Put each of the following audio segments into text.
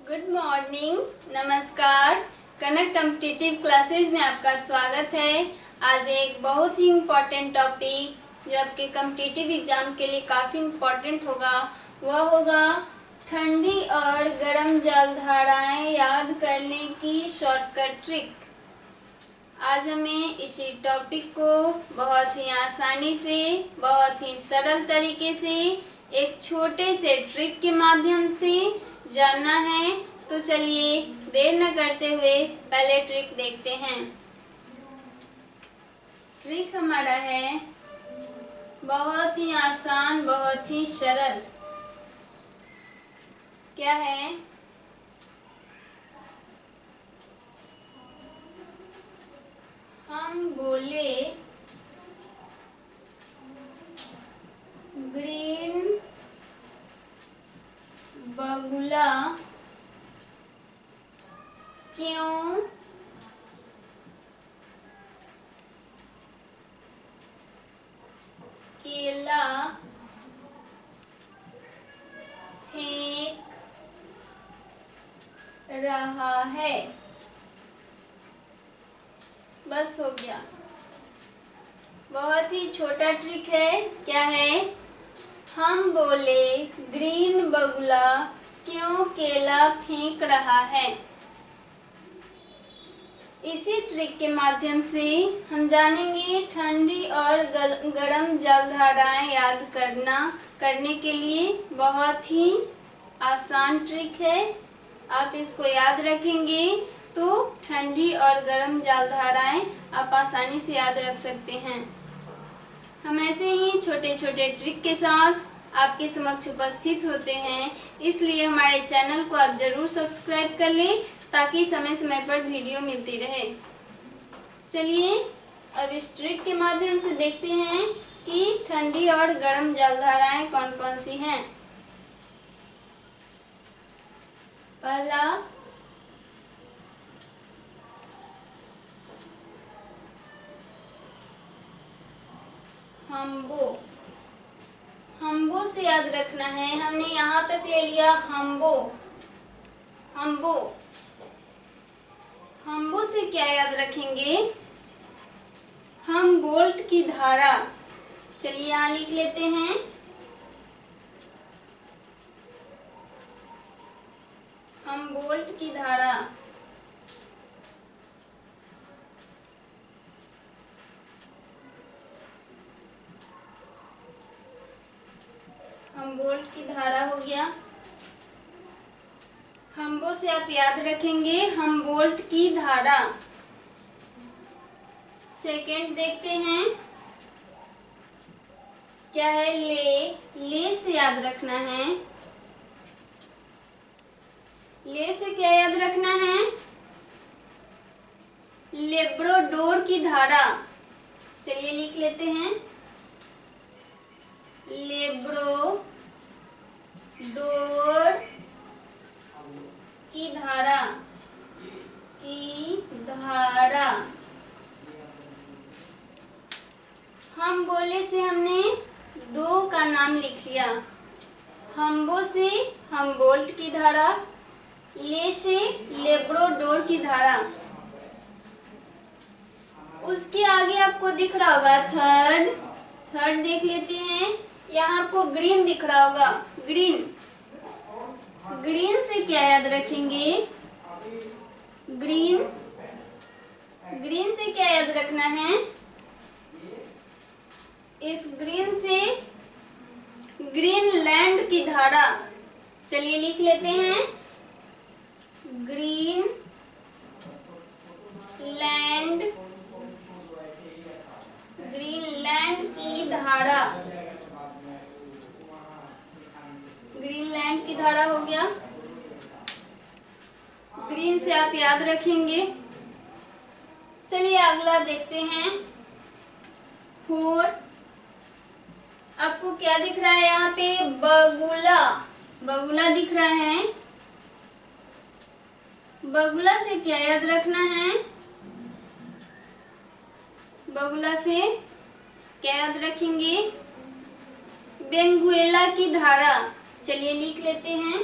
Good morning, नमस्कार। कनक competitive classes में आपका स्वागत है। आज एक बहुत ही इम्पोर्टेंट टॉपिक जो आपके कॉम्पिटिटिव एग्जाम के लिए काफ़ी इम्पोर्टेंट होगा वह होगा ठंडी और गर्म जलधाराएं याद करने की शॉर्टकट ट्रिक। आज हमें इसी टॉपिक को बहुत ही आसानी से, बहुत ही सरल तरीके से एक छोटे से ट्रिक के माध्यम से जानना है। तो चलिए देर न करते हुए पहले ट्रिक देखते हैं। ट्रिक हमारा है बहुत ही आसान, बहुत ही सरल। क्या है? हम बोले ग्रीन बगुला क्यों केला फेंक रहा है। बस हो गया। बहुत ही छोटा ट्रिक है। क्या है? हम बोले ग्रीन बगुला क्यों केला फेंक रहा है। इसी ट्रिक के माध्यम से हम जानेंगे ठंडी और गर्म जलधाराएं याद करने के लिए बहुत ही आसान ट्रिक है। आप इसको याद रखेंगे तो ठंडी और गर्म जलधाराएं आप आसानी से याद रख सकते हैं। हम ऐसे ही छोटे छोटे ट्रिक के साथ आपके समक्ष उपस्थित होते हैं, इसलिए हमारे चैनल को आप जरूर सब्सक्राइब कर लें ताकि समय समय पर वीडियो मिलती रहे। चलिए अब इस ट्रिक के माध्यम से देखते हैं कि ठंडी और गर्म जलधाराएं कौन कौन सी हैं। पहला, हम्बो। हम्बो से याद रखना है। हमने यहाँ तक ले लिया हम्बो। हम्बो हम्बो से क्या याद रखेंगे? हम बोल्ट की धारा। चलिए यहाँ लिख लेते हैं। हम बोल्ट की धारा। हम बोल्ट की धारा हो गया। हम्बो से आप याद रखेंगे हम बोल्ट की धारा। सेकंड देखते हैं क्या है? ले से याद रखना है। ले से क्या याद रखना है? लेब्राडोर की धारा। चलिए लिख लेते हैं। लेब्राडोर की धारा। हम बोले से हमने दो का नाम लिख लिया। हम्बो से हम बोल्ट की धारा, ले से लेब्राडोर की धारा। उसके आगे आपको दिख रहा होगा थर्ड देख लेते हैं। यहाँ आपको ग्रीन दिख रहा होगा। ग्रीन से क्या याद रखेंगे? ग्रीन से क्या याद रखना है? इस ग्रीन से ग्रीनलैंड की धारा। चलिए लिख लेते हैं। ग्रीनलैंड की धारा। ग्रीनलैंड की धारा हो गया। ग्रीन से आप याद रखेंगे। चलिए अगला देखते हैं। 4। आपको क्या दिख रहा है? यहाँ पे बगुला दिख रहा है। बगुला से क्या याद रखना है? बगुला से क्या याद रखेंगे? बेंगुएला की धारा। चलिए लिख लेते हैं।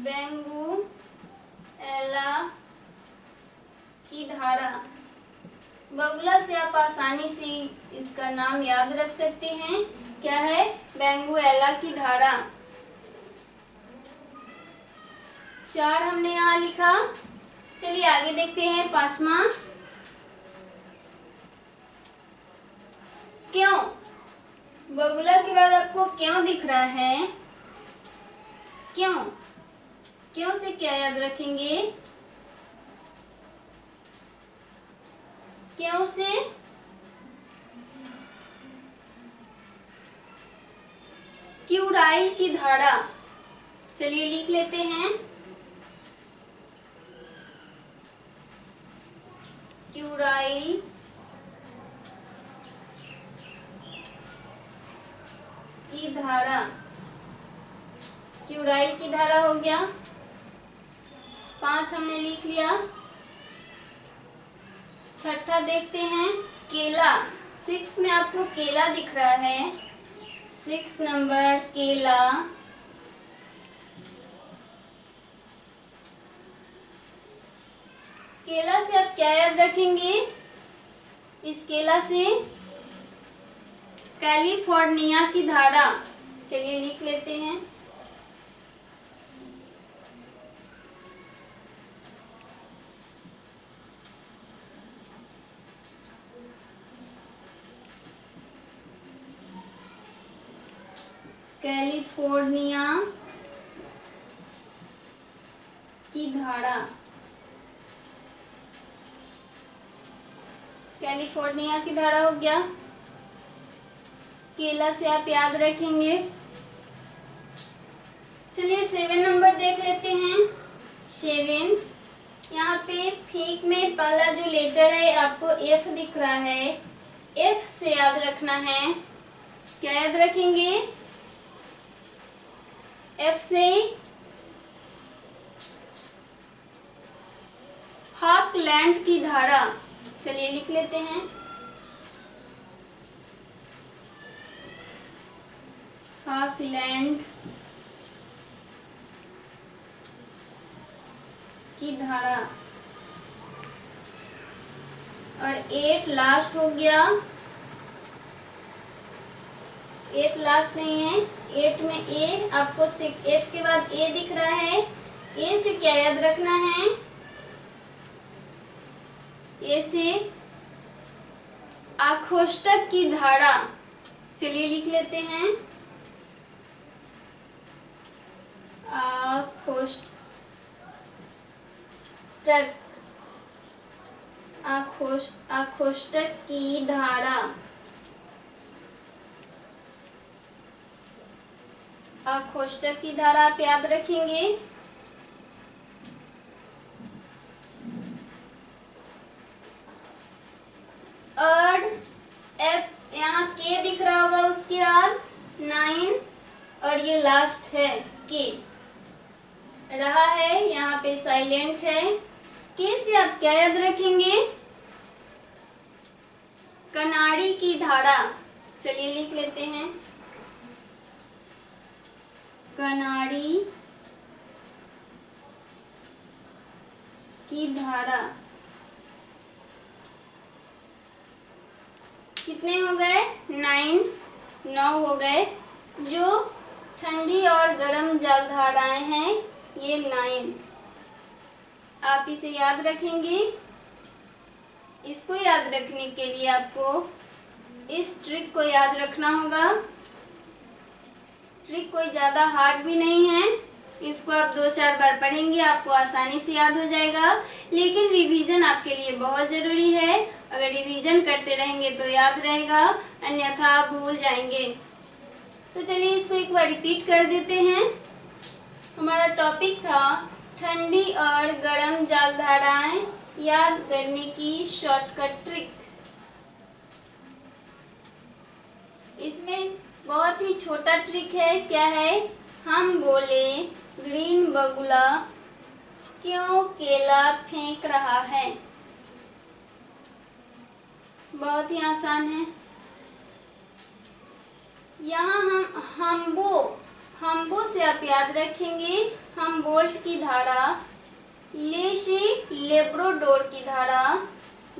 बेंगुएला की धारा। बगुला से आप आसानी से इसका नाम याद रख सकते हैं, क्या है? बेंगुएला की धारा। 4 हमने यहाँ लिखा। चलिए आगे देखते हैं 5वां। क्यों? बगुला के बाद आपको क्यों दिख रहा है? क्यों? क्यों से क्या याद रखेंगे? क्यों से क्यूराइल की धारा। चलिए लिख लेते हैं, क्यूराइल की धारा। क्यूराइल की धारा हो गया। 5 हमने लिख लिया। 6ठा देखते हैं, केला। 6 में आपको केला दिख रहा है। 6 नंबर केला। केला से आप क्या याद रखेंगे? इस केला से कैलिफोर्निया की धारा। चलिए लिख लेते हैं, कैलिफोर्निया की धारा। कैलिफोर्निया की धारा हो गया। केला से आप याद रखेंगे। चलिए 7 नंबर देख लेते हैं। 7 यहाँ पे फीक में पहला जो लेटर है आपको एफ दिख रहा है। एफ से याद रखना है। क्या याद रखेंगे? एफ से फॉकलैंड की धारा। चलिए लिख लेते हैं, फॉकलैंड की धारा। और 8 लास्ट हो गया। 8 लास्ट नहीं है। 8 में ए, आपको एफ के बाद ए दिख रहा है। ए से क्या याद रखना है? ए से आकोष्टक की धारा। चलिए लिख लेते हैं, आकोष्टक। आकोष्टक की धारा। आकोष्टक की धारा आप याद रखेंगे। और एफ यहाँ के दिख रहा होगा, उसके बाद 9 और ये लास्ट है के रहा है, यहाँ पे साइलेंट है। के से आप क्या याद रखेंगे? कनाड़ी की धारा। चलिए लिख लेते हैं, कनाड़ी की धारा। कितने हो गए? 9 हो गए। जो ठंडी और गर्म जलधाराएं हैं ये 9। आप इसे याद रखेंगे। इसको याद रखने के लिए आपको इस ट्रिक को याद रखना होगा। ट्रिक कोई ज़्यादा हार्ड भी नहीं है। इसको आप 2-4 बार पढ़ेंगे, आपको आसानी से याद हो जाएगा। लेकिन रिवीजन आपके लिए बहुत ज़रूरी है। अगर रिवीजन करते रहेंगे तो याद रहेगा, अन्यथा आप भूल जाएंगे। तो चलिए इसको एक बार रिपीट कर देते हैं। हमारा टॉपिक था ठंडी और गर्म जलधाराएं याद करने की शॉर्टकट ट्रिक। इसमें बहुत ही छोटा ट्रिक है। क्या है? हम बोले ग्रीन बगुला क्यों केला फेंक रहा है। बहुत ही आसान है। यहाँ हम्बो से आप याद रखेंगे हमबोल्ट की धारा, ले से लेब्राडोर की धारा,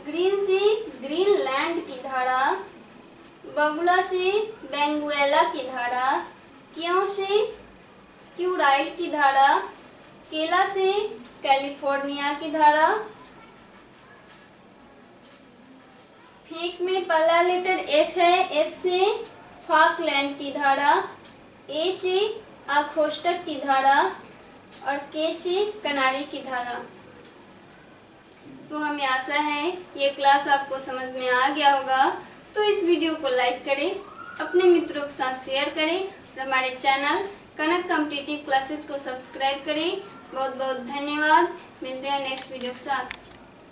ग्रीन से ग्रीनलैंड की धारा, बगुला से बेंगुएला की धारा, क्यों से क्यूराइल की धारा, केला से कैलिफोर्निया की धारा, फेंक में पहला लेटर एफ है, एफ से फॉकलैंड की धारा, ए से अखोस्टक की धारा और के से कनारी की धारा। तो हमें आशा है ये क्लास आपको समझ में आ गया होगा। तो इस वीडियो को लाइक करें, अपने मित्रों के साथ शेयर करें और हमारे चैनल कनक कॉम्पिटिटिव क्लासेज को सब्सक्राइब करें। बहुत बहुत धन्यवाद। मिलते हैं नेक्स्ट वीडियो के साथ।